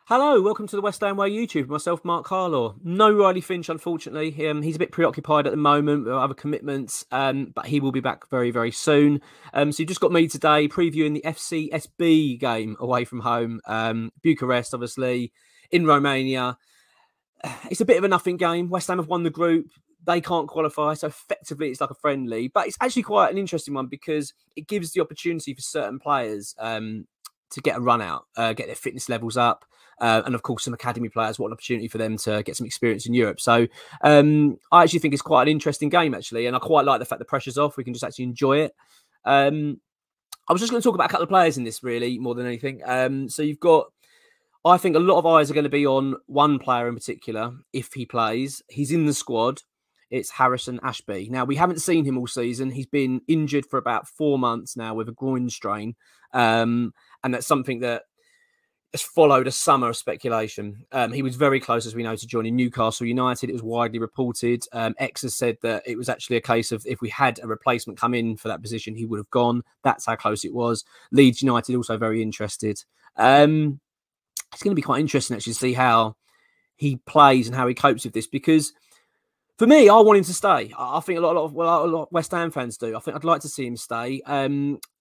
Hello, welcome to the West Ham Way YouTube. Myself, Mark Carlaw. No Riley Finch, unfortunately. He's a bit preoccupied at the moment with other commitments, but he will be back very, very soon. So you've just got me today previewing the FCSB game away from home. Bucharest, obviously, in Romania. It's a bit of a nothing game. West Ham have won the group. They can't qualify, so effectively it's like a friendly. But it's actually quite an interesting one because it gives the opportunity for certain players to get a run out, get their fitness levels up. And of course, some academy players, what an opportunity for them to get some experience in Europe. So I actually think it's quite an interesting game, actually. And I quite like the fact the pressure's off. We can just actually enjoy it. I was just going to talk about a couple of players in this, really, more than anything. So you've got, I think a lot of eyes are going to be on one player in particular, if he plays. He's in the squad. It's Harrison Ashby. Now, we haven't seen him all season. He's been injured for about 4 months now with a groin strain. And that's something that has followed a summer of speculation. He was very close, as we know, to joining Newcastle United. It was widely reported. X has said that it was actually a case of if we had a replacement come in for that position, he would have gone. That's how close it was. Leeds United also very interested. It's going to be quite interesting actually to see how he plays and how he copes with this, because for me, I want him to stay. I think a lot of West Ham fans do. I think I'd like to see him stay.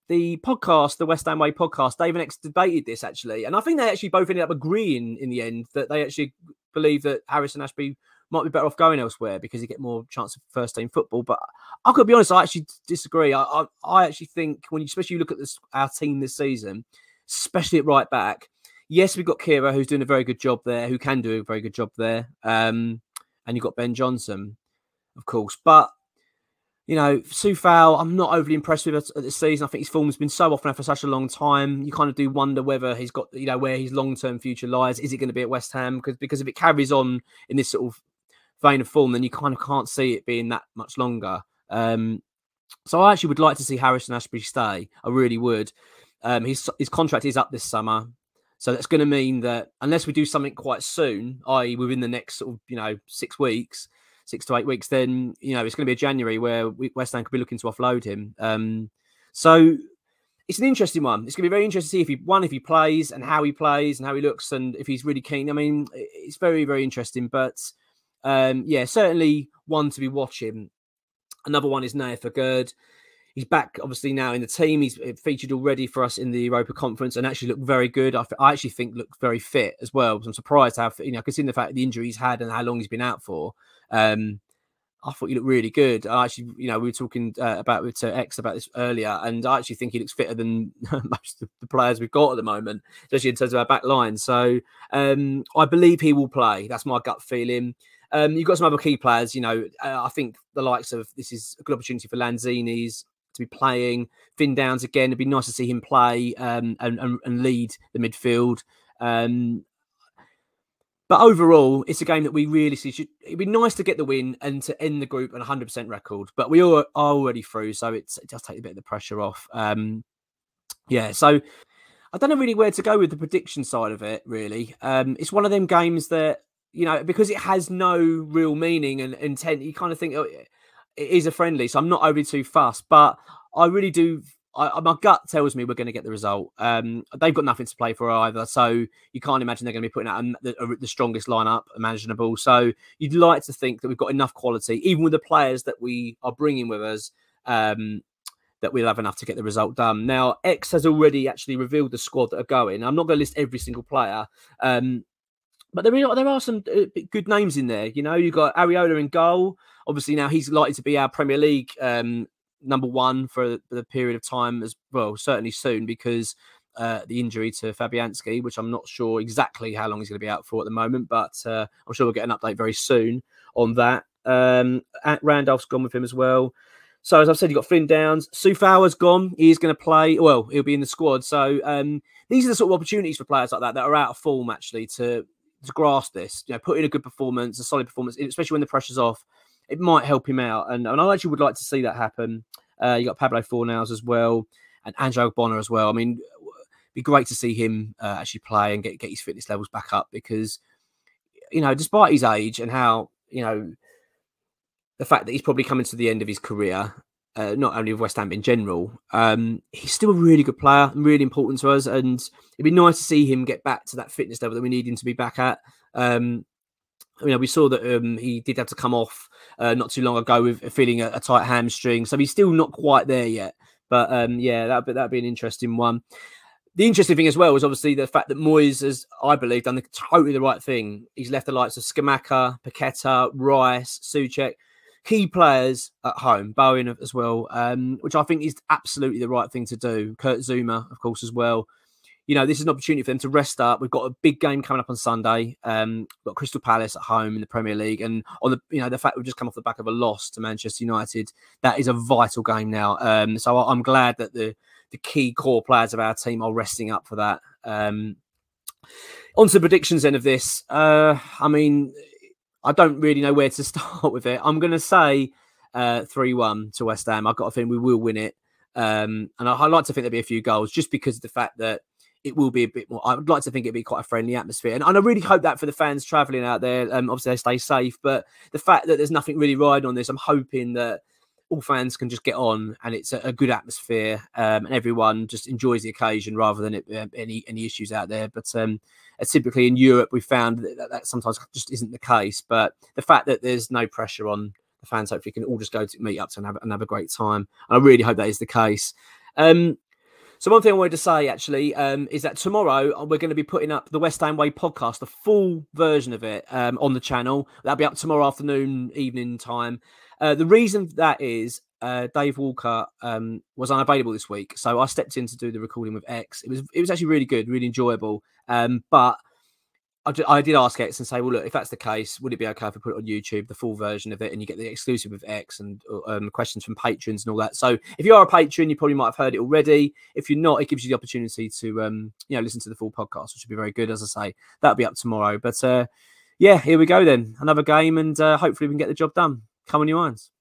The podcast, the West Ham Way podcast, Dave and X debated this actually, and I think they actually both ended up agreeing in the end that they actually believe that Harrison Ashby might be better off going elsewhere because he get more chance of first team football. But I could be honest, I actually disagree. I actually think when you especially look at our team this season, especially at right back, yes, we've got Kira who's doing a very good job there, who can do a very good job there, and you've got Ben Johnson, of course, but. You know, Soufal, I'm not overly impressed with it this season. I think his form's been so off now for such a long time. You kind of do wonder whether he's got, you know, where his long-term future lies. Is it going to be at West Ham? Because if it carries on in this sort of vein of form, then you kind of can't see it being that much longer. So I actually would like to see Harrison Ashby stay. I really would. His contract is up this summer. So that's going to mean that unless we do something quite soon, i.e. within the next sort of, 6 weeks, 6 to 8 weeks, then, it's going to be a January where West Ham could be looking to offload him. So it's an interesting one. It's going to be very interesting to see if he plays and how he plays and how he looks and if he's really keen. I mean, it's very, very interesting. But, certainly one to be watching. Another one is Naif Agurd. He's back, obviously, now in the team. He's featured already for us in the Europa Conference and actually looked very good. I actually think looked very fit as well. I'm surprised how, considering the fact of the injury he's had and how long he's been out for. I thought he looked really good. I actually, we were talking with X about this earlier, and I actually think he looks fitter than most of the players we've got at the moment, especially in terms of our back line. So I believe he will play. That's my gut feeling. You've got some other key players. I think the likes of this is a good opportunity for Lanzini's to be playing. Finn Downs again. It'd be nice to see him play and lead the midfield. But overall, it's a game that we really see. It'd be nice to get the win and to end the group on a 100% record. But we are already through, so it does take a bit of the pressure off. So I don't know really where to go with the prediction side of it, really. It's one of them games that, because it has no real meaning and intent, you kind of think, oh, it is a friendly, so I'm not overly too fussed. But I really do... my gut tells me we're going to get the result. They've got nothing to play for either, so you can't imagine they're going to be putting out the strongest lineup imaginable. So you'd like to think that we've got enough quality, even with the players that we are bringing with us, that we'll have enough to get the result done. Now, X has already actually revealed the squad that are going. I'm not going to list every single player, but there are some good names in there. You've got Areola in goal. Obviously, now he's likely to be our Premier League number one for the period of time as well, certainly soon, because the injury to Fabianski, which I'm not sure exactly how long he's going to be out for at the moment, but I'm sure we'll get an update very soon on that. Randolph's gone with him as well. So as I've said, you've got Flynn Downs. Sufau's gone. He is going to play. Well, he'll be in the squad. So these are the sort of opportunities for players like that are out of form, actually, to grasp this. Put in a good performance, a solid performance, especially when the pressure's off. It might help him out. And I actually would like to see that happen. You got Pablo Fornals as well, and Angelo Bonner as well. I mean, it'd be great to see him actually play and get his fitness levels back up because, despite his age and how, the fact that he's probably coming to the end of his career, not only of West Ham in general. He's still a really good player and really important to us. And it'd be nice to see him get back to that fitness level that we need him to be back at. We saw that he did have to come off not too long ago with feeling a tight hamstring. So he's still not quite there yet. But that'd be an interesting one. The interesting thing as well is obviously the fact that Moyes has, I believe, done totally the right thing. He's left the likes of Skamaka, Paqueta, Rice, Souček, key players at home, Bowen as well, which I think is absolutely the right thing to do. Kurt Zouma, of course, as well. This is an opportunity for them to rest up. We've got a big game coming up on Sunday. We've got Crystal Palace at home in the Premier League, and on the fact we've just come off the back of a loss to Manchester United, that is a vital game now. So I'm glad that the key core players of our team are resting up for that. On to the predictions then of this. I don't really know where to start with it. I'm going to say 3-1 to West Ham. I've got a feeling we will win it. And I'd like to think there'll be a few goals just because of the fact that it will be a bit more. I would like to think it'd be quite a friendly atmosphere. And I really hope that for the fans travelling out there, obviously they stay safe. But the fact that there's nothing really riding on this, I'm hoping that all fans can just get on and it's a good atmosphere and everyone just enjoys the occasion rather than any issues out there. But typically in Europe, we found that sometimes just isn't the case. But the fact that there's no pressure on the fans, hopefully can all just go to meet up and have a great time. And I really hope that is the case. So one thing I wanted to say, actually, is that tomorrow we're going to be putting up the West Ham Way podcast, the full version of it on the channel. That'll be up tomorrow afternoon, evening time. The reason for that is Dave Walker was unavailable this week. So I stepped in to do the recording with X. It was actually really good, really enjoyable. But I did ask X and say, well, look, if that's the case, would it be okay if we put it on YouTube, the full version of it, and you get the exclusive with X and questions from patrons and all that. So if you are a patron, you probably might have heard it already. If you're not, it gives you the opportunity to listen to the full podcast, which would be very good. As I say, that'll be up tomorrow. But here we go then. Another game, and hopefully we can get the job done. Come on, you irons.